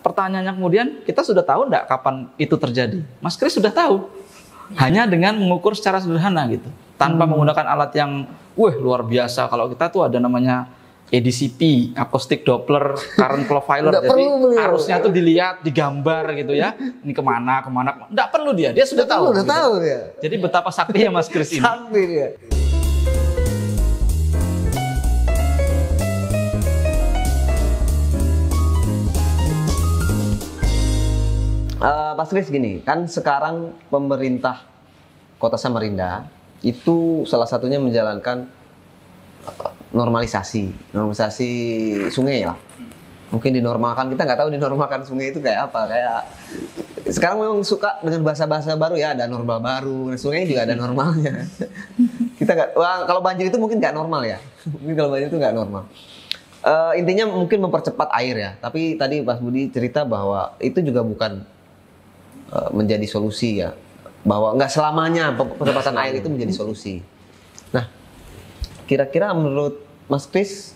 pertanyaannya kemudian, kita sudah tahu enggak kapan itu terjadi? Mas Kris sudah tahu. Hanya dengan mengukur secara sederhana gitu. Tanpa menggunakan alat yang luar biasa. Kalau kita tuh ada namanya ADCP, acoustic Doppler current profiler. Jadi arusnya tuh dilihat, digambar gitu ya. Ini kemana. Nggak perlu dia sudah tahu. Udah gitu. tahu dia. Jadi betapa saktinya Mas Kris ini. Sakti dia. Mas Kris gini, kan sekarang pemerintah Kota Samarinda itu salah satunya menjalankan normalisasi sungai lah. Mungkin dinormalkan, kita nggak tahu dinormalkan sungai itu kayak apa. Kayak sekarang memang suka dengan bahasa-bahasa baru ya, ada normal baru, sungai juga ada normalnya. Kita nggak, kalau banjir itu mungkin nggak normal ya. Mungkin kalau banjir itu nggak normal. Intinya mungkin mempercepat air ya. Tapi tadi Mas Budi cerita bahwa itu juga bukan menjadi solusi ya. Bahwa nggak selamanya percepatan air itu menjadi solusi. Nah, kira-kira menurut Mas Kris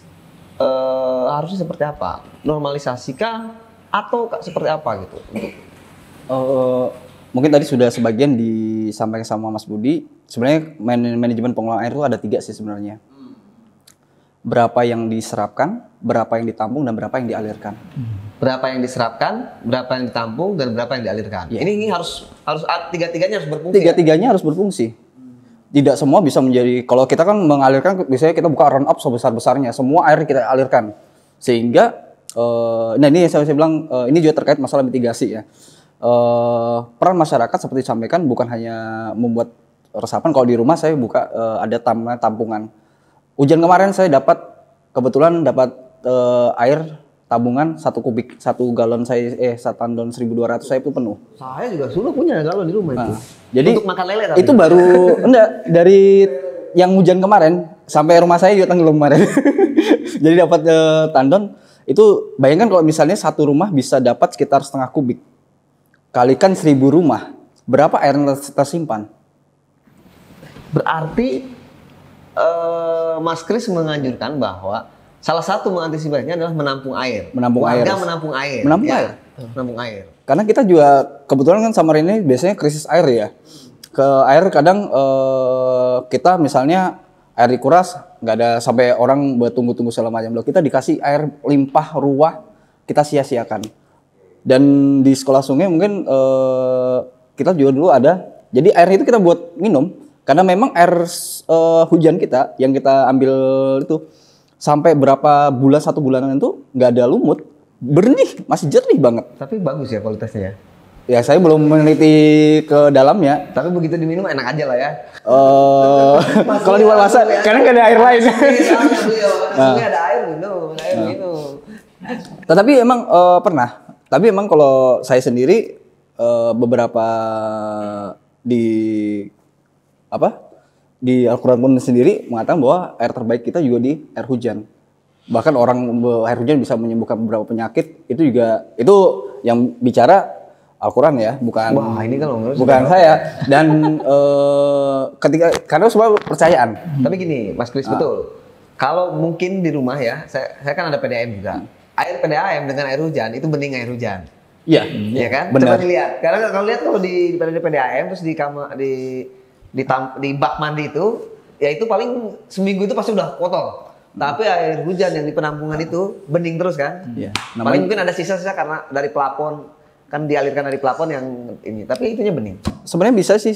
harusnya seperti apa? Normalisasikah atau seperti apa gitu? Mungkin tadi sudah sebagian disampaikan sama Mas Budi. Sebenarnya manajemen pengelolaan air itu ada 3 sih sebenarnya. Berapa yang diserapkan, berapa yang ditampung, dan berapa yang dialirkan. Berapa yang diserapkan, berapa yang ditampung, dan berapa yang dialirkan. Ya. Ini harus tiga-tiganya harus berfungsi. Tiga-tiganya harus berfungsi. Tidak semua bisa menjadi, kalau kita kan mengalirkan, biasanya kita buka run up sebesar-besarnya, semua air kita alirkan. Sehingga, nah ini saya bilang, ini juga terkait masalah mitigasi ya. Peran masyarakat seperti disampaikan bukan hanya membuat resapan, kalau di rumah saya buka ada tampungan. Hujan kemarin saya kebetulan dapat air tabungan 1 kubik, 1 galon saya, 1 tandon 1200 saya itu penuh. Saya juga sudah punya galon di rumah itu. Jadi untuk makan lele tapi. Itu baru enggak dari yang hujan kemarin sampai rumah saya juga tenggelam kemarin. Jadi dapat tandon itu, bayangkan kalau misalnya satu rumah bisa dapat sekitar setengah kubik. Kalikan 1000 rumah, berapa air yang tersimpan? Berarti Mas Kris menganjurkan bahwa salah satu mengantisipasinya adalah menampung air. Menampung air. Menampung air. Menampung ya. air. Menampung air. Karena kita juga kebetulan kan Samarinda ini biasanya krisis air ya. Ke air kadang kita misalnya air dikuras nggak ada, sampai orang bertunggu-tunggu segala macam. Kita dikasih air limpah ruah, kita sia-siakan. Dan di sekolah sungai mungkin kita juga dulu ada. Jadi air itu kita buat minum. Karena memang air hujan kita yang kita ambil itu sampai berapa bulan, 1 bulanan itu nggak ada lumut, bersih, masih jernih banget. Tapi bagus ya kualitasnya ya. Ya saya belum meneliti ke dalamnya. Tapi begitu diminum enak aja lah ya. Kalau di Walasa karena nggak ada air lain. Nah. Ada air minum. Tetapi emang pernah. Tapi emang kalau saya sendiri beberapa di Al-Quran pun sendiri mengatakan bahwa air terbaik kita juga di air hujan. Bahkan air hujan bisa menyembuhkan beberapa penyakit. Itu yang bicara Al-Quran ya, bukan. Wah, ini kalau bukan saya. Dan karena semua percayaan. Tapi gini, Mas Kris, betul. Kalau mungkin di rumah ya, saya kan ada PDAM juga. Air PDAM dengan air hujan itu bening air hujan. Iya. Iya kan? Benar. Coba dilihat. Karena kalau lihat kalau di PDAM terus di bak mandi itu, ya itu paling seminggu itu pasti udah kotor. Tapi air hujan yang di penampungan itu bening terus kan? Iya. Paling mungkin ada sisa-sisa karena dari plafon, kan dialirkan dari plafon yang ini. Tapi itunya bening. Sebenarnya bisa sih,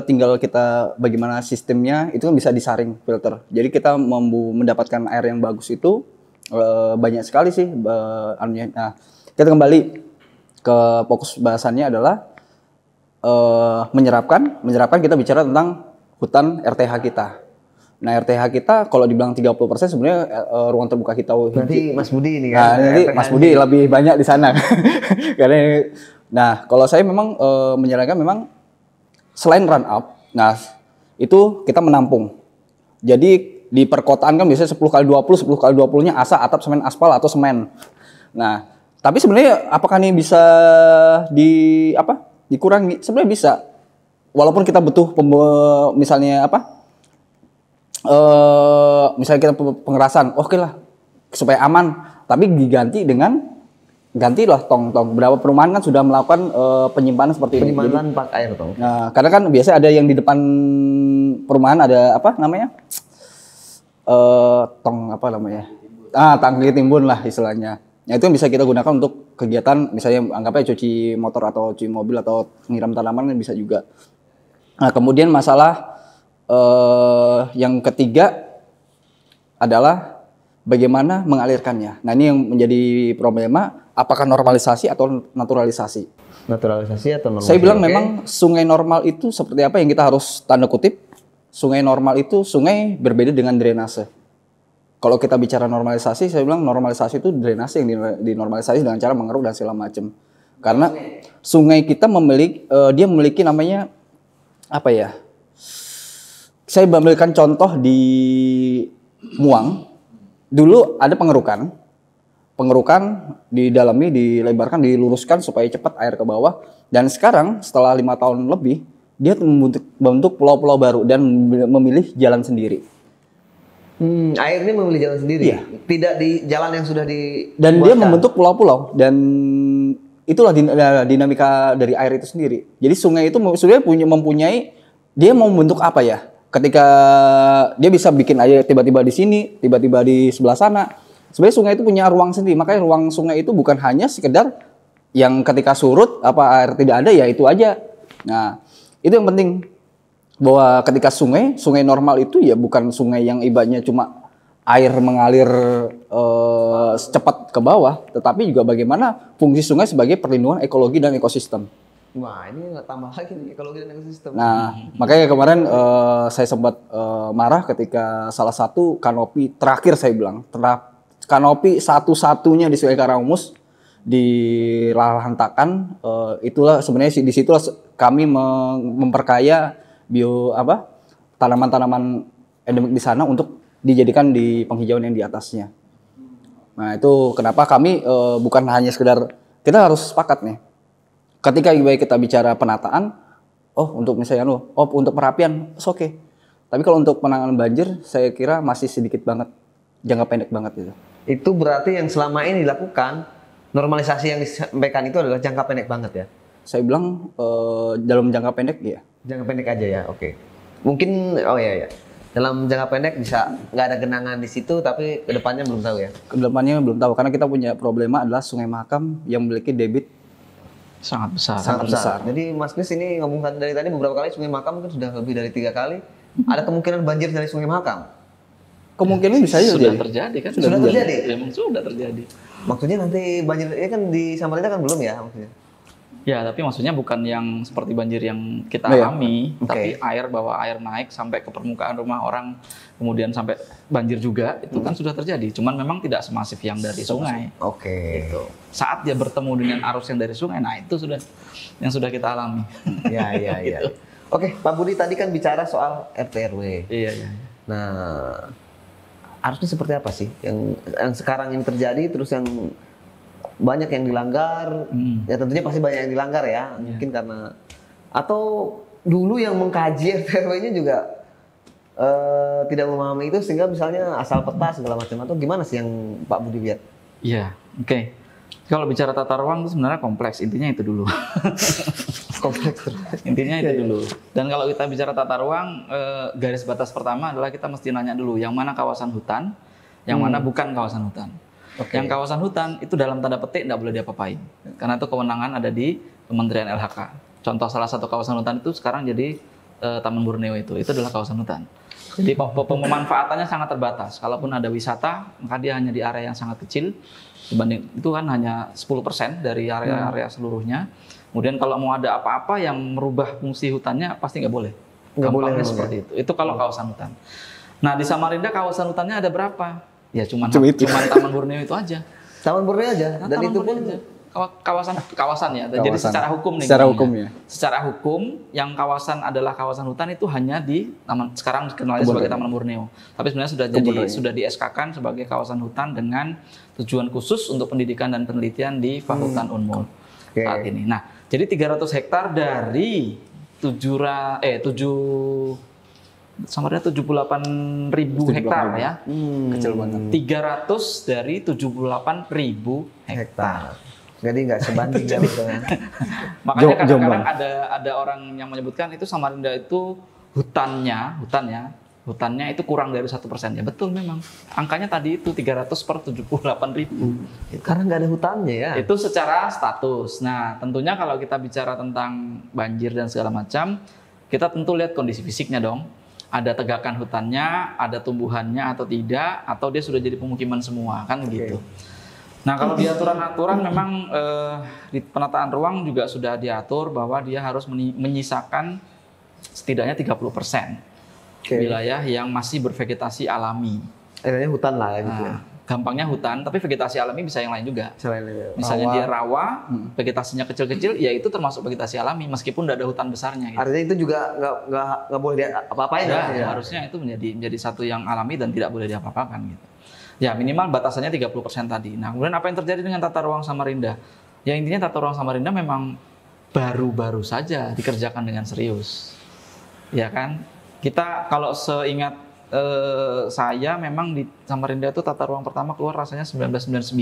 tinggal kita bagaimana sistemnya itu kan bisa disaring filter. Jadi kita mendapatkan air yang bagus itu banyak sekali sih. Nah, kita kembali ke fokus bahasannya adalah menyerapkan kita bicara tentang hutan RTH kita. Nah, RTH kita kalau dibilang 30% sebenarnya ruang terbuka hijau. Nanti Mas Budi ini kan. Nah, nanti Mas Budi lebih banyak di sana. Nah, kalau saya memang menyarankan memang selain run up, nah itu kita menampung. Jadi di perkotaan kan biasanya 10x20, 10x20-nya asa, atap, semen, aspal atau semen. Nah, tapi sebenarnya apakah ini bisa dikurangi? Sebenarnya bisa. Walaupun kita butuh misalnya misalnya kita pengerasan, oke lah supaya aman, tapi diganti dengan gantilah tong-tong. Beberapa perumahan kan sudah melakukan penyimpanan seperti ini. Penyimpanan pak air tong. Nah, karena kan biasa ada yang di depan perumahan ada apa namanya? Tong apa namanya? Tangki timbun lah istilahnya. Nah, itu yang bisa kita gunakan untuk kegiatan misalnya anggapnya cuci motor atau cuci mobil atau nyiram tanaman kan bisa juga. Nah, kemudian masalah yang ketiga adalah bagaimana mengalirkannya. Nah, ini yang menjadi problema, apakah normalisasi atau naturalisasi? Naturalisasi atau normalisasi? Saya bilang memang sungai normal itu seperti apa yang kita harus tanda kutip. Sungai normal itu sungai berbeda dengan drainase. Kalau kita bicara normalisasi, saya bilang normalisasi itu drainase yang dinormalisasi dengan cara mengeruk dan segala macam. Karena sungai kita dia memiliki namanya apa ya? Saya memberikan contoh di Muang. Dulu ada pengerukan didalami, dilebarkan, diluruskan supaya cepat air ke bawah. Dan sekarang setelah 5 tahun lebih, dia membentuk pulau-pulau baru dan memilih jalan sendiri. Air ini memilih jalan sendiri, Iya. Tidak di jalan yang sudah di. Dan dia membentuk pulau-pulau dan itulah dinamika dari air itu sendiri. Jadi sungai itu sebenarnya mempunyai dia mau membentuk apa ya? Ketika dia bisa bikin air tiba-tiba di sini, tiba-tiba di sebelah sana. Sebenarnya sungai itu punya ruang sendiri. Makanya ruang sungai itu bukan hanya sekedar yang ketika surut apa air tidak ada ya itu aja. Nah, itu yang penting. Bahwa ketika sungai normal itu ya bukan sungai yang ibaratnya cuma air mengalir cepat ke bawah, tetapi juga bagaimana fungsi sungai sebagai perlindungan ekologi dan ekosistem. Wah, ini nggak tambah lagi nih ekologi dan ekosistem. Nah, makanya kemarin saya sempat marah ketika salah satu kanopi terakhir saya bilang, kanopi satu-satunya di Sungai Karangumus dilahantakan, itulah sebenarnya di situlah kami memperkaya tanaman-tanaman endemik di sana untuk dijadikan di penghijauan yang di atasnya. Nah, itu kenapa kami bukan hanya sekedar kita harus sepakat nih. Ketika kita bicara penataan, untuk misalnya untuk perapian, oke. Tapi kalau untuk penanganan banjir, saya kira masih sedikit banget, jangka pendek banget gitu. Itu berarti yang selama ini dilakukan normalisasi yang disampaikan itu adalah jangka pendek banget ya? Saya bilang dalam jangka pendek ya. Jangka pendek aja ya, oke. Mungkin, ya. Dalam jangka pendek bisa nggak ada genangan di situ, tapi kedepannya belum tahu ya? Kedepannya belum tahu, karena kita punya problema adalah Sungai Mahakam yang memiliki debit sangat besar. Sangat besar. Jadi Mas Kris ini ngomong dari tadi beberapa kali Sungai Mahakam kan sudah lebih dari 3 kali. Ada kemungkinan banjir dari Sungai Mahakam? Kemungkinan bisa sudah terjadi kan? Sudah terjadi? Memang sudah terjadi. Maksudnya nanti banjir ini kan di Samarinda kan belum ya maksudnya? Ya, tapi maksudnya bukan yang seperti banjir yang kita alami, tapi air naik sampai ke permukaan rumah orang, kemudian sampai banjir juga, itu kan sudah terjadi. Cuman memang tidak semasif yang dari sungai. Gitu. Saat dia bertemu dengan arus yang dari sungai, nah itu sudah yang sudah kita alami. Iya. Gitu. Oke, Pak Budi tadi kan bicara soal RT RW. Iya. Nah, harusnya seperti apa sih yang sekarang ini terjadi, terus yang banyak yang dilanggar, ya tentunya pasti banyak yang dilanggar ya, mungkin karena atau dulu yang mengkaji RT/RW-nya juga tidak memahami itu sehingga misalnya asal peta segala macam, atau gimana sih yang Pak Budi lihat? Iya, oke. Kalau bicara tata ruang itu sebenarnya kompleks, intinya itu dulu. Kompleks. Intinya itu dulu. Dan kalau kita bicara tata ruang, garis batas pertama adalah kita mesti nanya dulu yang mana kawasan hutan, yang mana bukan kawasan hutan. Yang kawasan hutan itu dalam tanda petik tidak boleh diapa-apain, karena itu kewenangan ada di Kementerian LHK. Contoh salah satu kawasan hutan itu sekarang jadi Taman Borneo itu adalah kawasan hutan. Jadi pemanfaatannya sangat terbatas. Kalaupun ada wisata, maka dia hanya di area yang sangat kecil, dibanding itu kan hanya 10% dari area-area seluruhnya. Kemudian kalau mau ada apa-apa yang merubah fungsi hutannya pasti nggak boleh. Gampangnya seperti itu. Itu kalau kawasan hutan. Nah di Samarinda kawasan hutannya ada berapa? Ya cuma Taman Borneo itu aja. Taman Borneo aja. Dan itu pun kawasan ya. Jadi secara hukum nih. Secara hukum yang kawasan adalah kawasan hutan itu hanya di sekarang dikenal sebagai Taman Borneo. Tapi sebenarnya sudah di SK-kan sebagai kawasan hutan dengan tujuan khusus untuk pendidikan dan penelitian di Fakultas Unmul saat ini. Nah, jadi 300 hektar dari 78.000 hektar ya. Kecil banget. 300 dari 78.000 hektar. Jadi nggak sebanding jauh dengan. Makanya kadang-kadang Jombang. ada orang yang menyebutkan itu Samarinda itu hutannya itu kurang dari 1%. Ya betul memang. Angkanya tadi itu 300/78.000. Karena nggak ada hutannya ya. Itu secara status. Nah, tentunya kalau kita bicara tentang banjir dan segala macam, kita tentu lihat kondisi fisiknya dong. Ada tegakan hutannya, ada tumbuhannya atau tidak, atau dia sudah jadi pemukiman semua, kan gitu. Nah, kalau di aturan-aturan memang di penataan ruang juga sudah diatur bahwa dia harus menyisakan setidaknya 30% wilayah yang masih bervegetasi alami. Akhirnya hutan lah gitu ya. Nah, gampangnya hutan, tapi vegetasi alami bisa yang lain juga. Selain Misalnya dia rawa, vegetasinya kecil-kecil, ya itu termasuk vegetasi alami meskipun tidak ada hutan besarnya. Gitu. artinya itu juga nggak boleh dia apa-apain Ya, harusnya itu menjadi satu yang alami dan tidak boleh diapa-apakan gitu. Ya minimal batasannya 30% tadi. Nah kemudian apa yang terjadi dengan tata ruang Samarinda? Ya intinya tata ruang Samarinda memang baru-baru saja dikerjakan dengan serius. Ya kan? Kita kalau seingat saya memang di Samarinda itu tata ruang pertama keluar rasanya 1999.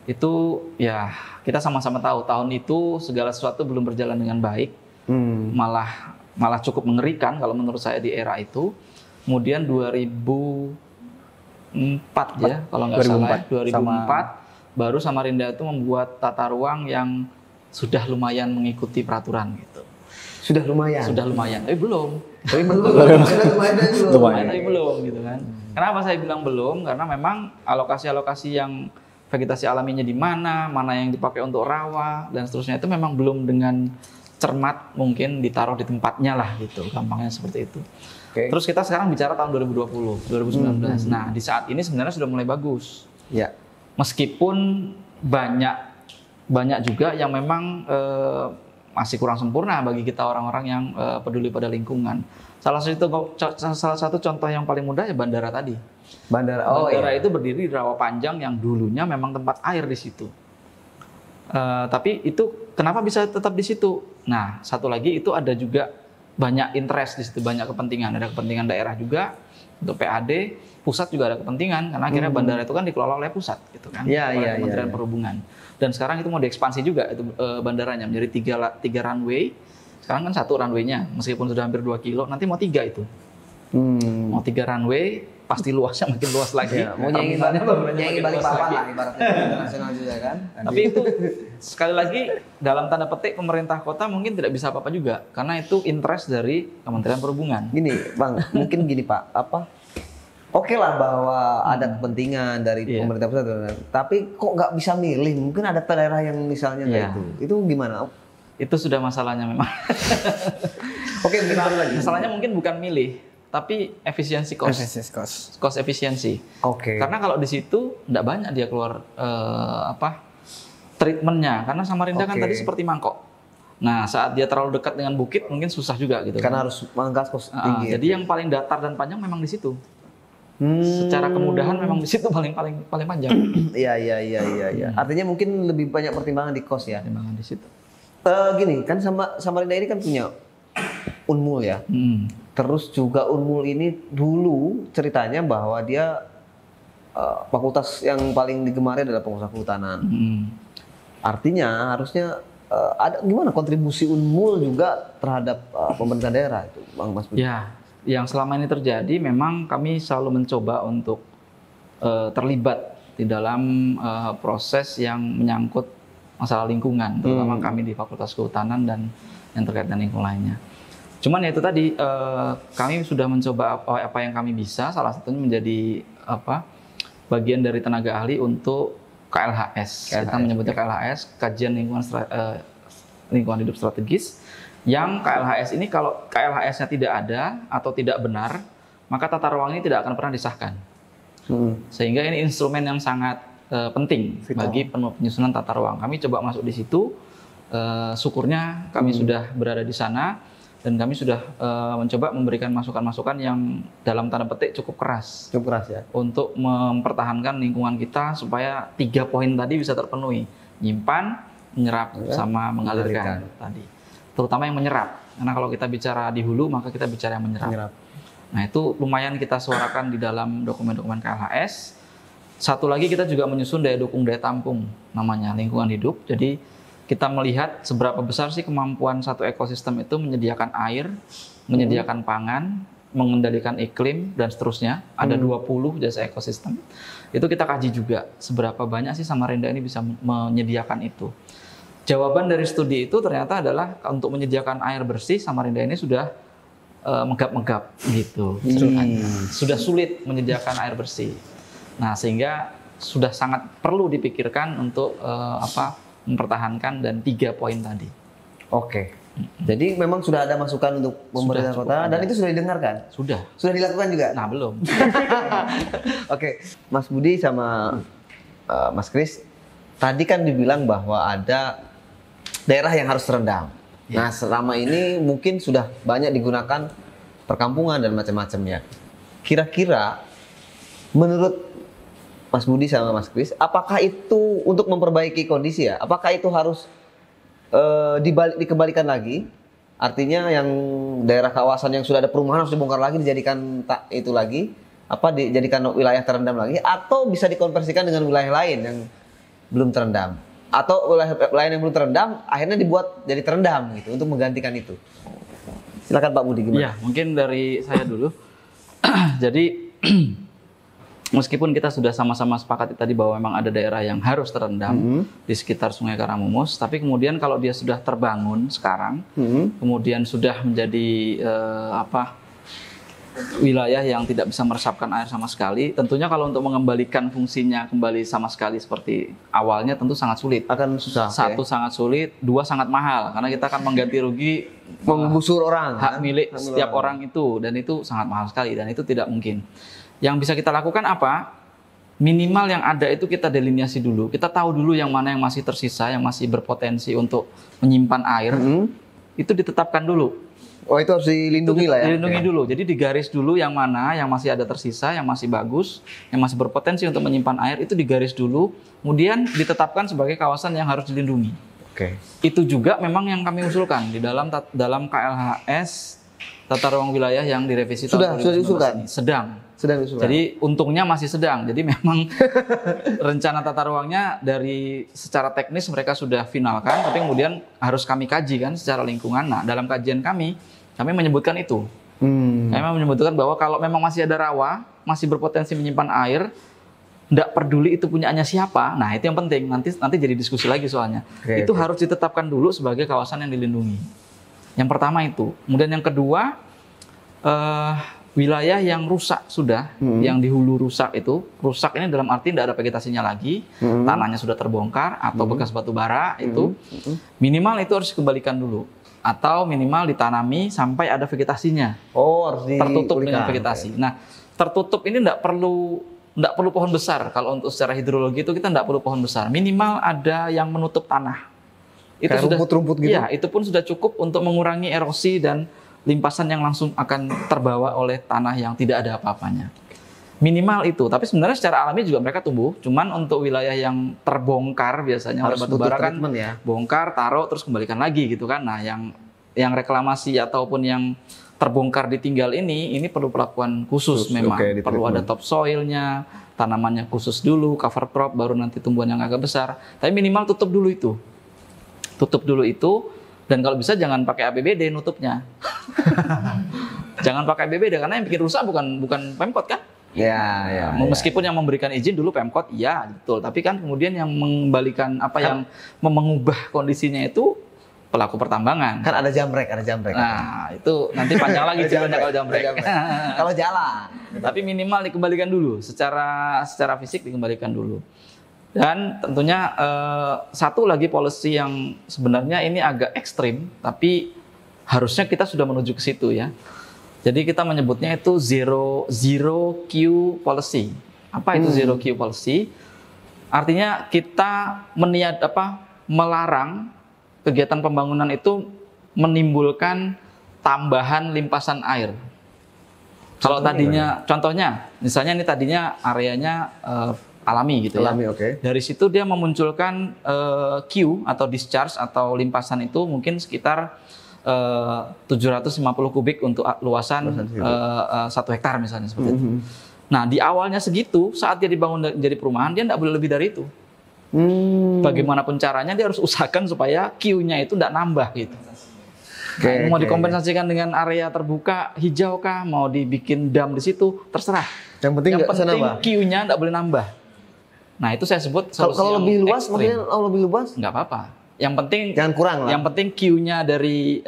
Itu ya kita sama-sama tahu tahun itu segala sesuatu belum berjalan dengan baik. Malah cukup mengerikan kalau menurut saya di era itu. Kemudian 2004 ya kalau nggak salah 2004 baru Samarinda itu membuat tata ruang yang sudah lumayan mengikuti peraturan gitu. Sudah lumayan. Tapi belum. Tapi belum. Tapi belum gitu kan. Kenapa saya bilang belum? Karena memang alokasi-alokasi yang vegetasi alaminya di mana yang dipakai untuk rawa dan seterusnya itu memang belum dengan cermat mungkin ditaruh di tempatnya lah gitu. Gampangnya seperti itu. Terus kita sekarang bicara tahun 2020, 2019. Nah, di saat ini sebenarnya sudah mulai bagus. Ya. Meskipun banyak juga yang memang masih kurang sempurna bagi kita orang-orang yang peduli pada lingkungan. Salah satu contoh yang paling mudah ya bandara tadi. Bandara itu berdiri di rawa panjang yang dulunya memang tempat air di situ. Tapi itu kenapa bisa tetap di situ? Nah, satu lagi itu ada juga banyak interest di situ, banyak kepentingan. Ada kepentingan daerah juga untuk PAD, pusat juga ada kepentingan karena akhirnya bandara itu kan dikelola oleh pusat gitu kan, oleh Kementerian Perhubungan. Dan sekarang itu mau diekspansi juga itu bandaranya menjadi tiga runway. Sekarang kan satu runway-nya meskipun sudah hampir 2 kilo, nanti mau 3 itu. Mau 3 runway, pasti luasnya makin luas lagi. Ya, mau nyanyi balik papan lah ibaratnya internasional juga kan. Tapi itu sekali lagi dalam tanda petik pemerintah kota mungkin tidak bisa apa-apa juga karena itu interest dari Kementerian Perhubungan. Gini, Bang, mungkin gini Pak, Oke lah bahwa ada kepentingan dari pemerintah pusat, tapi kok nggak bisa milih? Mungkin ada daerah yang misalnya nggak itu gimana? Itu sudah masalahnya memang. Oke, masalahnya mungkin bukan milih, tapi efisiensi cost efisiensi. Oke. Karena kalau di situ nggak banyak dia keluar treatmentnya, karena Samarinda kan tadi seperti mangkok. Nah, saat dia terlalu dekat dengan bukit mungkin susah juga gitu. Karena harus mangkas cost tinggi. Jadi yang paling datar dan panjang memang di situ. Secara kemudahan memang di situ paling panjang. Iya. Artinya mungkin lebih banyak pertimbangan di cost ya. Pertimbangan di situ. Gini kan Samarinda ini kan punya Unmul ya. Terus juga Unmul ini dulu ceritanya bahwa dia fakultas yang paling digemari adalah fakultas kehutanan. Artinya harusnya ada gimana kontribusi Unmul juga terhadap pemerintah daerah itu, Bang Mas Budi? Ya. Yang selama ini terjadi memang kami selalu mencoba untuk terlibat di dalam proses yang menyangkut masalah lingkungan, terutama kami di Fakultas Kehutanan dan yang terkait dengan lingkungan lainnya. Cuman ya itu tadi kami sudah mencoba apa yang kami bisa, salah satunya menjadi bagian dari tenaga ahli untuk KLHS. Kita menyebutnya KLHS, Kajian Lingkungan Hidup Strategis. Yang KLHS ini kalau KLHS-nya tidak ada atau tidak benar, maka tata ruang ini tidak akan pernah disahkan. Sehingga ini instrumen yang sangat penting bagi penyusunan tata ruang. Kami coba masuk di situ, syukurnya kami sudah berada di sana dan kami sudah mencoba memberikan masukan-masukan yang dalam tanda petik cukup keras. Cukup keras ya. Untuk mempertahankan lingkungan kita supaya 3 poin tadi bisa terpenuhi. Nyimpan, menyerap, sama mengalirkan tadi. Terutama yang menyerap, karena kalau kita bicara di hulu maka kita bicara yang menyerap. Nah itu lumayan kita suarakan di dalam dokumen-dokumen KLHS. Satu lagi kita juga menyusun daya dukung daya tampung namanya lingkungan hidup. Jadi kita melihat seberapa besar sih kemampuan satu ekosistem itu menyediakan air, menyediakan pangan, mengendalikan iklim dan seterusnya. Ada 20 jasa ekosistem. Itu kita kaji juga seberapa banyak sih Samarinda ini bisa menyediakan itu. Jawaban dari studi itu ternyata adalah untuk menyediakan air bersih Samarinda ini sudah megap-megap gitu. Sudah sulit menyediakan air bersih. Nah, sehingga sudah sangat perlu dipikirkan untuk mempertahankan dan 3 poin tadi. Oke. Jadi memang sudah ada masukan untuk pemerintah kota dan itu sudah didengarkan? Sudah. Sudah dilakukan juga? Nah, belum. Oke, Mas Budi sama Mas Kris, tadi kan dibilang bahwa ada daerah yang harus terendam. Ya. Nah, selama ini mungkin sudah banyak digunakan perkampungan dan macam-macamnya. Kira-kira menurut Mas Budi sama Mas Kris, apakah itu untuk memperbaiki kondisi ya? Apakah itu harus dikembalikan lagi? Artinya yang daerah kawasan yang sudah ada perumahan harus dibongkar lagi, dijadikan itu lagi, dijadikan wilayah terendam lagi, atau bisa dikonversikan dengan wilayah lain yang belum terendam, atau wilayah lain yang belum terendam akhirnya dibuat jadi terendam gitu untuk menggantikan itu. Silakan Pak Budi, gimana? Ya, mungkin dari saya dulu. Jadi meskipun kita sudah sama-sama sepakat tadi bahwa memang ada daerah yang harus terendam di sekitar Sungai Karamumus, tapi kemudian kalau dia sudah terbangun sekarang, kemudian sudah menjadi wilayah yang tidak bisa meresapkan air sama sekali, tentunya kalau untuk mengembalikan fungsinya kembali sama sekali seperti awalnya tentu sangat sulit. Akan susah. Satu sangat sulit, dua sangat mahal karena kita akan mengganti rugi menggusur orang, hak milik setiap orang itu, dan itu sangat mahal sekali dan itu tidak mungkin. Yang bisa kita lakukan apa? Minimal yang ada itu kita delineasi dulu. Kita tahu dulu yang mana yang masih tersisa, yang masih berpotensi untuk menyimpan air. Itu ditetapkan dulu. Oh, itu harus dilindungi lah ya? Dilindungi dulu. Jadi digaris dulu yang mana yang masih ada tersisa, yang masih bagus, yang masih berpotensi untuk menyimpan air, itu digaris dulu. Kemudian ditetapkan sebagai kawasan yang harus dilindungi. Oke. Itu juga memang yang kami usulkan di dalam KLHS Tata Ruang Wilayah yang direvisi sudah diusulkan? Ini. Sedang diusulkan. Jadi untungnya masih sedang. Jadi memang rencana tata ruangnya dari secara teknis mereka sudah finalkan, tapi kemudian harus kami kaji kan secara lingkungan. Nah, dalam kajian kami menyebutkan itu. Kami menyebutkan bahwa kalau memang masih ada rawa, masih berpotensi menyimpan air, tidak peduli itu punyaannya siapa. Nah, itu yang penting. Nanti jadi diskusi lagi soalnya. Itu harus ditetapkan dulu sebagai kawasan yang dilindungi. Yang pertama itu. Kemudian yang kedua, wilayah yang rusak sudah, yang di hulu rusak itu, rusak ini dalam arti tidak ada vegetasinya lagi, tanahnya sudah terbongkar atau bekas batu bara itu, minimal itu harus dikembalikan dulu. Atau minimal ditanami sampai ada vegetasinya. Oh, harus tertutup dengan vegetasi. Nah, tertutup ini tidak perlu pohon besar. Kalau untuk secara hidrologi itu kita tidak perlu pohon besar. Minimal ada yang menutup tanah. Itu kayak sudah rumput-rumput gitu. Ya, itu pun sudah cukup untuk mengurangi erosi dan limpasan yang langsung akan terbawa oleh tanah yang tidak ada apa-apanya. Minimal itu, tapi sebenarnya secara alami juga mereka tumbuh. Cuman untuk wilayah yang terbongkar biasanya oleh batu bara kan ya? Bongkar, taruh, terus kembalikan lagi gitu kan. Nah, yang reklamasi ataupun yang terbongkar ditinggal ini perlu perlakuan khusus memang. Perlu ada topsoilnya, tanamannya khusus dulu, cover crop, baru nanti tumbuhan yang agak besar. Tapi minimal tutup dulu itu. Tutup dulu itu, dan kalau bisa jangan pakai APBD nutupnya. Jangan pakai APBD karena yang bikin rusak bukan Pemkot kan? Ya. Meskipun yang memberikan izin dulu Pemkot, iya betul. Tapi kan kemudian yang mengembalikan yang mengubah kondisinya itu pelaku pertambangan. Kan ada jamrek. Nah, itu nanti panjang lagi ceritanya kalau jamrek. Kalau jalan. Tapi minimal dikembalikan dulu, secara fisik dikembalikan dulu. Dan tentunya satu lagi policy yang sebenarnya ini agak ekstrim, tapi harusnya kita sudah menuju ke situ ya. Jadi kita menyebutnya itu zero Q policy. Apa itu zero Q policy? Artinya kita melarang kegiatan pembangunan itu menimbulkan tambahan limpasan air. Kalau tadinya, contohnya, misalnya ini tadinya areanya alami gitu ya. Dari situ dia memunculkan Q atau discharge atau limpasan itu mungkin sekitar 750 kubik untuk luasan 1 hektar misalnya seperti itu. Nah, di awalnya segitu, saat dia dibangun jadi perumahan, dia nggak boleh lebih dari itu. Bagaimanapun caranya, dia harus usahakan supaya Q-nya itu nggak nambah gitu. Mau dikompensasikan dengan area terbuka, hijau kah, mau dibikin dam di situ, terserah. Yang penting Q-nya nggak boleh nambah. Nah, itu saya sebut solusi kalau lebih luas, ekstrim. maksudnya kalau lebih luas Nggak apa-apa. Yang penting jangan kurang lah. Yang penting Q-nya dari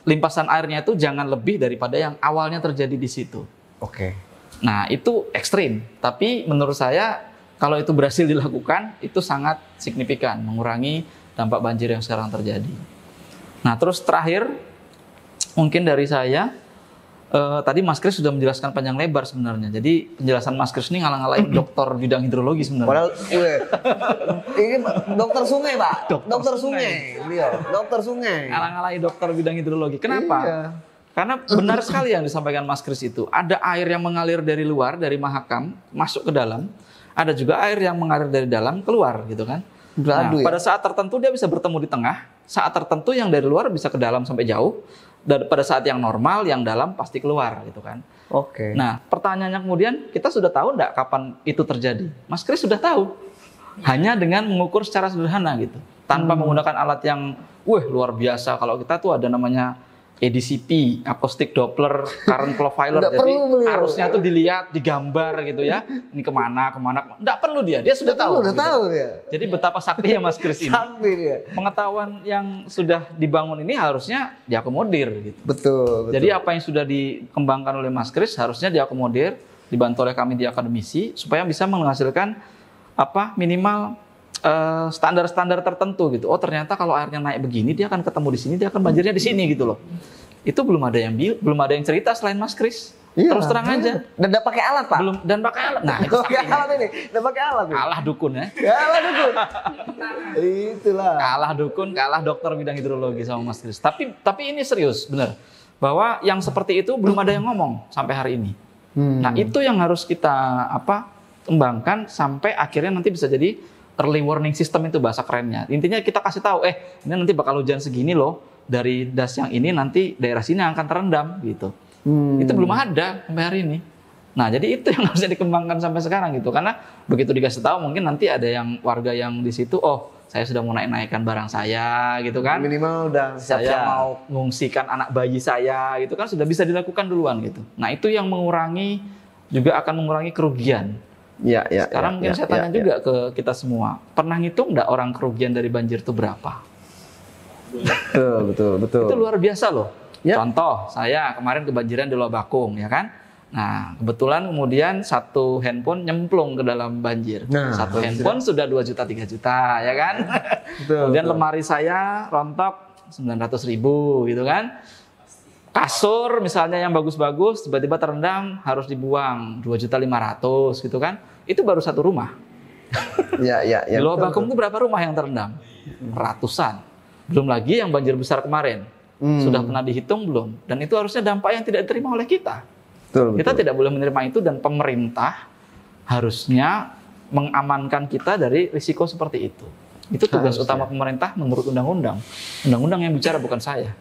limpasan airnya itu jangan lebih daripada yang awalnya terjadi di situ. Oke. Nah, itu ekstrim. Tapi menurut saya kalau itu berhasil dilakukan, itu sangat signifikan mengurangi dampak banjir yang sekarang terjadi. Nah, terus terakhir mungkin dari saya, tadi Mas Kris sudah menjelaskan panjang lebar sebenarnya. Jadi penjelasan Mas Kris ini ngalang-ngalain dokter bidang hidrologi sebenarnya. Padahal ini dokter sungai, Pak. Dokter sungai. Beliau, dokter sungai. Ngalang-ngalain dokter bidang hidrologi. Kenapa? Iya. Karena benar sekali yang disampaikan Mas Kris itu. Ada air yang mengalir dari luar, dari Mahakam, masuk ke dalam. Ada juga air yang mengalir dari dalam, keluar gitu kan. Beradu, pada saat tertentu dia bisa bertemu di tengah. Saat tertentu yang dari luar bisa ke dalam sampai jauh. Dan pada saat yang normal, yang dalam pasti keluar gitu kan. Oke. Nah, pertanyaannya kemudian, kita sudah tahu enggak kapan itu terjadi? Mas Kris sudah tahu. Hanya dengan mengukur secara sederhana gitu. Tanpa menggunakan alat yang, luar biasa. Kalau kita tuh ada namanya ADCP, Acoustic Doppler Current Profiler. Jadi arusnya tuh dilihat, digambar gitu ya. Ini kemana. Nggak perlu dia sudah tahu. Udah gitu. tahu dia. Jadi betapa saktinya Mas Kris ini. Sakti dia. Pengetahuan yang sudah dibangun ini harusnya diakomodir gitu. Betul. Jadi apa yang sudah dikembangkan oleh Mas Kris harusnya diakomodir, dibantu oleh kami di akademisi supaya bisa menghasilkan minimal standar-standar tertentu gitu. Oh, ternyata kalau airnya naik begini dia akan ketemu di sini, dia akan banjirnya di sini gitu loh. Itu belum ada yang cerita selain Mas Kris. Iya, terus terang aja. Dan udah pakai alat, Pak. Dan pakai alat. Nah, itu pakai alat ini. Udah pakai alat. Kalah dukun ya. Kalah dukun. Itulah. Kalah dukun, kalah dokter bidang hidrologi sama Mas Kris. Tapi ini serius, benar. Bahwa yang seperti itu belum ada yang ngomong sampai hari ini. Nah, itu yang harus kita kembangkan sampai akhirnya nanti bisa jadi early warning system, itu bahasa kerennya. Intinya kita kasih tahu, ini nanti bakal hujan segini loh, dari das yang ini nanti daerah sini akan terendam gitu. Itu belum ada sampai hari ini. Nah, jadi itu yang harusnya dikembangkan sampai sekarang gitu. Karena begitu dikasih tahu, mungkin nanti ada yang warga yang di situ, saya sudah mau naikkan barang saya gitu kan. Minimal udah saya mau mengungsikan anak bayi saya gitu kan, sudah bisa dilakukan duluan gitu. Nah, itu yang juga akan mengurangi kerugian. Sekarang mungkin saya tanya juga ke kita semua, pernah ngitung nggak orang kerugian dari banjir itu berapa? Betul. Itu luar biasa loh. Contoh, saya kemarin kebanjiran di Lobakung ya kan. Nah, kebetulan kemudian satu handphone nyemplung ke dalam banjir. Satu handphone sudah 2 juta 3 juta ya kan. Kemudian lemari saya rontok 900.000 gitu kan. Kasur misalnya yang bagus-bagus tiba-tiba terendam harus dibuang 2.500.000 gitu kan. Itu baru satu rumah. Di Lobakung itu berapa rumah yang terendam? Ratusan. Belum lagi yang banjir besar kemarin. Sudah pernah dihitung belum? Dan itu harusnya dampak yang tidak diterima oleh kita. Kita tidak boleh menerima itu, dan pemerintah harusnya mengamankan kita dari risiko seperti itu. Itu tugas utama pemerintah menurut undang-undang. Undang-undang yang bicara, bukan saya.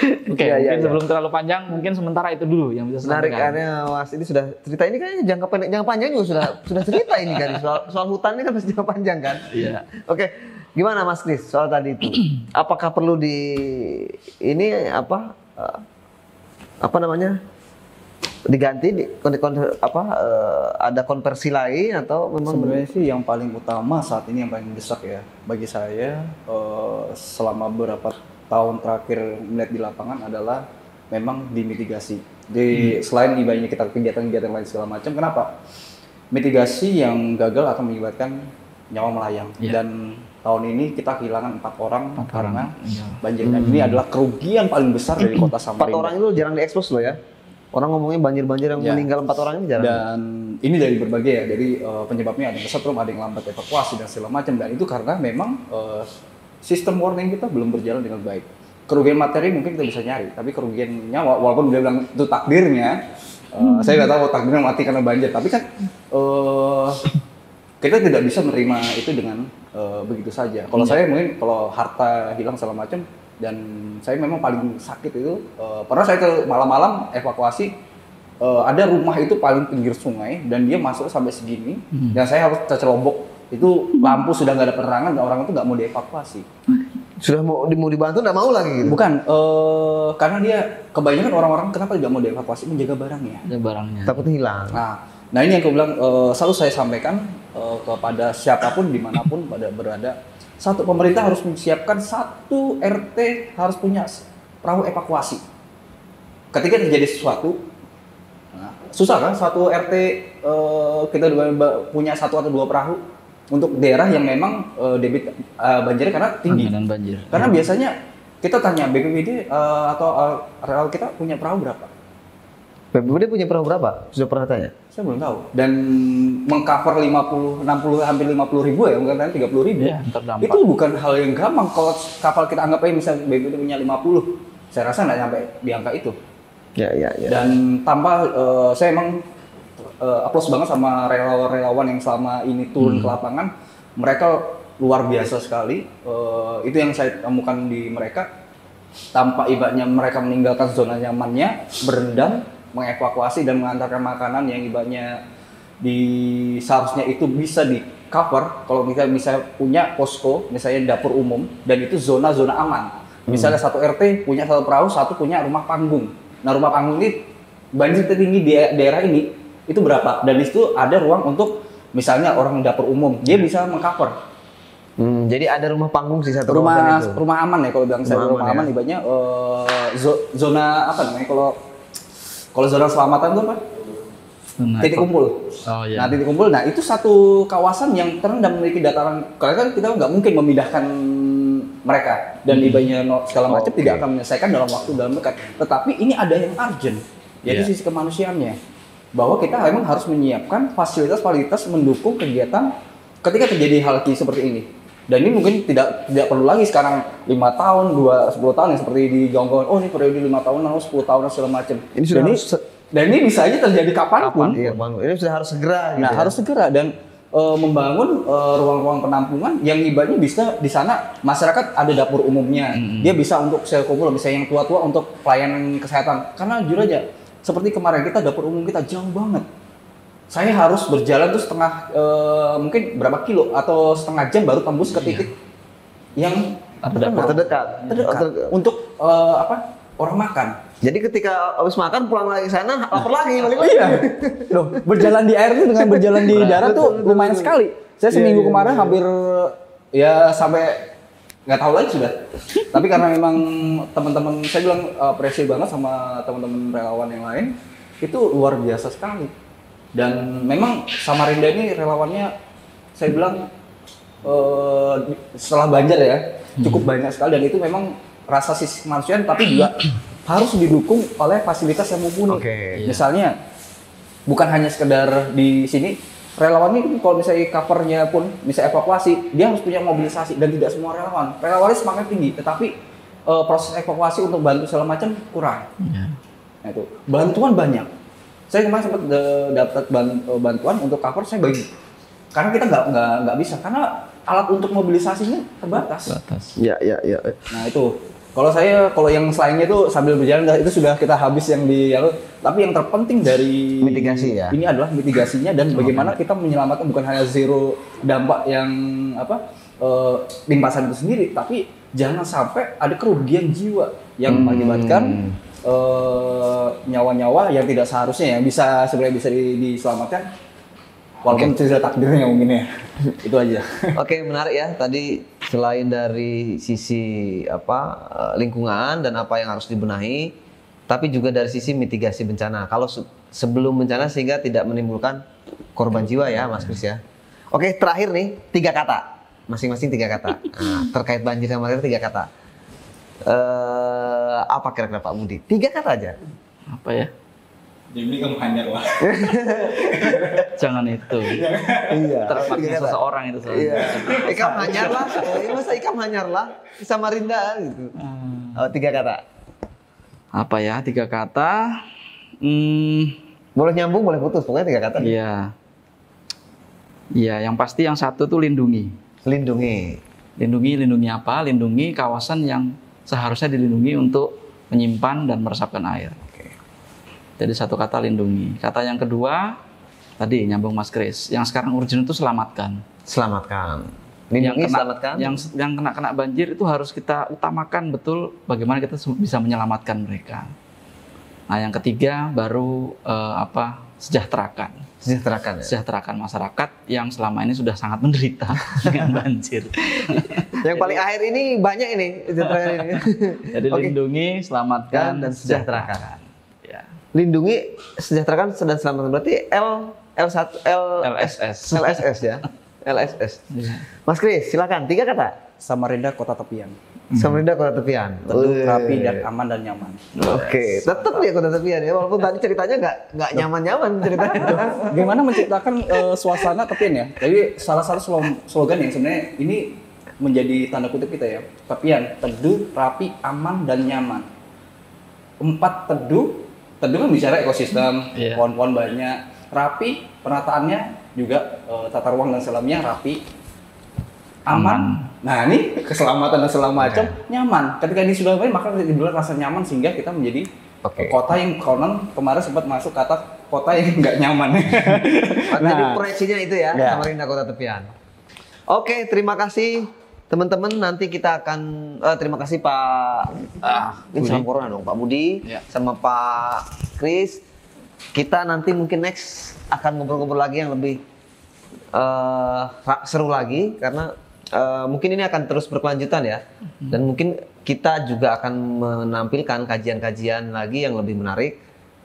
Mungkin sebelum terlalu panjang, mungkin sementara itu dulu yang bisa saya sampaikan. Menarik, Mas, ini sudah cerita ini kayaknya jangka pendek, jangka panjang juga sudah cerita ini kan, soal hutan ini kan masih jangka panjang kan. Iya. Oke, gimana Mas Kris soal tadi itu? Apakah perlu diganti ada konversi lain atau memang? Sebenarnya sih yang paling utama saat ini, yang paling mendesak ya bagi saya selama beberapa tahun terakhir melihat di lapangan adalah memang dimitigasi. Selain banyak kita kegiatan-kegiatan lain segala macam, kenapa? Mitigasi yang gagal akan menyebabkan nyawa melayang. Dan tahun ini kita kehilangan 4 orang karena banjir. Dan ini adalah kerugian paling besar dari kota Samarinda. 4 orang itu jarang diekspos loh ya. Orang ngomongnya banjir-banjir yang meninggal 4 orang ini jarang. Dan ini dari berbagai ya, dari penyebabnya ada yang kesetrum, ada yang lambat evakuasi dan segala macam. Dan itu karena memang sistem warning kita belum berjalan dengan baik. Kerugian materi mungkin kita bisa nyari, tapi kerugian nyawa, walaupun dia bilang itu takdirnya, saya nggak tahu takdirnya mati karena banjir. Tapi kan kita tidak bisa menerima itu dengan begitu saja. Kalau saya mungkin kalau harta hilang segala macam, dan saya memang paling sakit itu pernah saya ke malam-malam evakuasi ada rumah itu paling pinggir sungai dan dia masuk sampai segini dan saya harus tercelobok. Itu lampu sudah nggak ada penerangan dan orang itu nggak mau dievakuasi. Sudah mau dibantu nggak mau lagi gitu. Bukan, karena dia kebanyakan orang-orang kenapa tidak mau dievakuasi, menjaga barangnya. Ada barangnya. Takut hilang. Nah ini yang aku bilang selalu saya sampaikan kepada siapapun dimanapun pada berada. Satu, pemerintah harus menyiapkan satu RT harus punya perahu evakuasi. Ketika terjadi sesuatu, susah kan satu RT kita punya satu atau dua perahu untuk daerah yang memang debit banjirnya karena tinggi. Dan banjir. Karena biasanya kita tanya BPBD atau relawan kita punya perahu berapa? BPBD punya perahu berapa? Sudah pernah tanya? Saya belum tahu. Dan mengcover 50, 60, hampir 50 ribu ya, mungkin 30 ribu. Ya, terdampak. Itu bukan hal yang gampang. Kalau kapal kita anggap aja misalnya BPBD punya 50, saya rasa nggak sampai di angka itu. Ya. Dan tanpa, saya emang aplaus banget sama relawan-relawan yang selama ini turun ke lapangan. Mereka luar biasa sekali. Itu yang saya temukan di mereka. Tanpa ibaratnya mereka meninggalkan zona nyamannya, berendam, mengevakuasi dan mengantarkan makanan yang ibaratnya seharusnya itu bisa di cover kalau kita bisa punya posko, misalnya dapur umum dan itu zona-zona aman. Misalnya satu RT punya satu perahu, satu punya rumah panggung. Nah rumah panggung ini banjir tertinggi di daerah ini itu berapa? Dan di situ ada ruang untuk misalnya orang dapur umum, dia bisa mengcover. Jadi ada rumah panggung sih satu rumah itu. Rumah aman ya kalau bilang saya rumah aman ya. ibaratnya zona apa namanya kalau zona selamatan itu apa? Titik kumpul. Oh, iya. Nah titik kumpul, nah itu satu kawasan yang terendam memiliki dataran. Karena kan kita nggak mungkin memindahkan mereka dan ibaratnya segala macam tidak akan menyelesaikan dalam waktu dalam dekat. Tetapi ini ada yang urgent, yaitu sisi kemanusiaannya. Bahwa kita memang harus menyiapkan fasilitas-fasilitas mendukung kegiatan ketika terjadi hal seperti ini. Dan ini mungkin tidak perlu lagi sekarang 5 tahun, 10 tahun yang seperti di Gonggon. Oh ini periode 5 tahun, 10 tahun segala macam. Ini sudah dan ini bisa aja terjadi kapanpun. Iya, ini sudah harus segera. Nah harus segera dan membangun ruang-ruang penampungan yang ibaratnya bisa di sana masyarakat ada dapur umumnya. Dia bisa untuk sel kumpul, misalnya yang tua-tua untuk pelayanan kesehatan. Karena jujur aja, seperti kemarin kita dapur umum kita jauh banget. Saya harus berjalan tuh setengah mungkin berapa kilo atau setengah jam baru tembus ke titik yang terdekat. Untuk orang makan. Jadi ketika habis makan pulang lagi ke sana lapar lagi balik lagi. Iya. Loh, berjalan di air itu dengan berjalan di darat tuh lumayan sekali. Saya seminggu kemarin hampir ya sampai nggak tahu lagi sudah. Tapi karena memang teman-teman saya bilang apresiasi banget sama teman-teman relawan yang lain itu luar biasa sekali. Dan memang Samarinda ini relawannya saya bilang setelah Banjar ya cukup banyak sekali dan itu memang rasa sisi kemanusiaan tapi juga harus didukung oleh fasilitas yang mumpuni. Misalnya bukan hanya sekedar di sini relawan ini kalau misalnya covernya pun bisa evakuasi dia harus punya mobilisasi dan tidak semua relawannya semangat tinggi tetapi proses evakuasi untuk bantu segala macam kurang. Nah itu bantuan banyak. Saya kemarin sempat dapat bantuan untuk cover saya bagi karena kita nggak bisa karena alat untuk mobilisasinya terbatas. Ya. Nah itu kalau yang selainnya itu sambil berjalan itu sudah kita habis yang tapi yang terpenting dari mitigasi ya. Ini adalah mitigasinya dan bagaimana kita menyelamatkan bukan hanya zero dampak yang limpasan itu sendiri tapi jangan sampai ada kerugian jiwa yang mengakibatkan nyawa-nyawa yang tidak seharusnya yang bisa sebenarnya bisa diselamatkan walaupun tidak takdirnya mungkin ya. Itu aja. Oke, menarik ya. Tadi selain dari sisi lingkungan dan apa yang harus dibenahi, tapi juga dari sisi mitigasi bencana. Kalau sebelum bencana sehingga tidak menimbulkan korban jiwa ya, Mas Kris ya. Oke, terakhir nih 3 kata. Masing-masing 3 kata. Nah, terkait banjir sama air 3 kata. Apa kira-kira Pak Budi? 3 kata aja. Apa ya? Jadi kamu hanyar lah. Jangan itu. Iya. Terpaksa seseorang itu soalnya. Iya. Ikam hanyar lah. Masa Ikam hanyar lah? Samarinda gitu. 3 kata. Apa ya? 3 kata. Boleh nyambung, boleh putus. Pokoknya 3 kata. Iya. Iya, yang pasti yang satu tuh lindungi. Lindungi. Lindungi apa? Lindungi kawasan yang seharusnya dilindungi untuk menyimpan dan meresapkan air. Jadi satu kata lindungi. Kata yang kedua tadi nyambung Mas Kris. Yang sekarang urgent itu selamatkan. Selamatkan. Yang Lindungi, kena, selamatkan. yang kena banjir itu harus kita utamakan betul bagaimana kita bisa menyelamatkan mereka. Nah, yang ketiga baru sejahterakan. Sejahterakan ya. Sejahterakan masyarakat yang selama ini sudah sangat menderita dengan banjir. Yang paling akhir ini banyak ini sejahterakan ini. Jadi Oke. lindungi, selamatkan, Dan sejahterakan. Ya. Lindungi, sejahterakan, dan selamatkan. Berarti LSS. LSS ya. LSS. Iya. Mas Kris, silakan 3 kata. Samarinda Kota Tepian. Samarinda Kota Tepian. Teduh, rapi, dan aman dan nyaman. Oke, tetap dia Kota Tepian ya. Walaupun tadi ceritanya nggak nyaman-nyaman ceritanya. Gimana menciptakan suasana tepian ya? Jadi salah satu slogan yang sebenarnya ini menjadi tanda kutip kita ya. Tepian, teduh, rapi, aman, dan nyaman. 4 teduh kan bicara ekosistem, Iya. pohon-pohon banyak. Rapi, penataannya juga tata ruang dan selamnya rapi. Aman. Nah ini keselamatan dan segala macam nyaman. Ketika ini sudah baik maka timbul rasa nyaman sehingga kita menjadi Oke. kota yang konon kemarin sempat masuk kata kota yang nggak nyaman. Jadi proyeksinya itu ya, Ya. Samarinda Kota Tepian. Oke, terima kasih teman-teman. Nanti kita akan terima kasih Pak ini salam corona dong, Pak Budi Ya. sama Pak Kris. Kita nanti mungkin next akan ngobrol-ngobrol lagi yang lebih seru lagi karena mungkin ini akan terus berkelanjutan ya. Dan mungkin kita juga akan menampilkan kajian-kajian lagi yang lebih menarik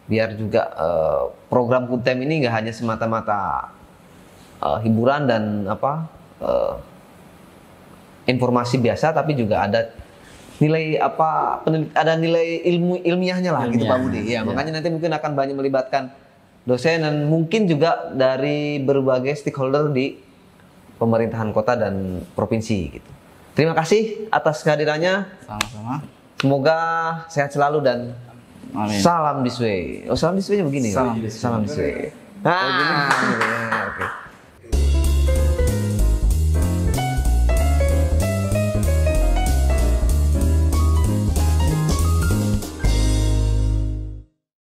biar juga program Kutem ini nggak hanya semata-mata hiburan dan informasi biasa, tapi juga ada nilai ada nilai ilmiahnya lah gitu Pak Budi. Ya, makanya nanti mungkin akan banyak melibatkan dosen dan mungkin juga dari berbagai stakeholder di pemerintahan kota dan provinsi gitu. Terima kasih atas kehadirannya. Sama-sama. Semoga sehat selalu dan Amin. salam Disway. Oh, salam Disway-nya begini. Salam ya? Disway. Salam Disway. Nah,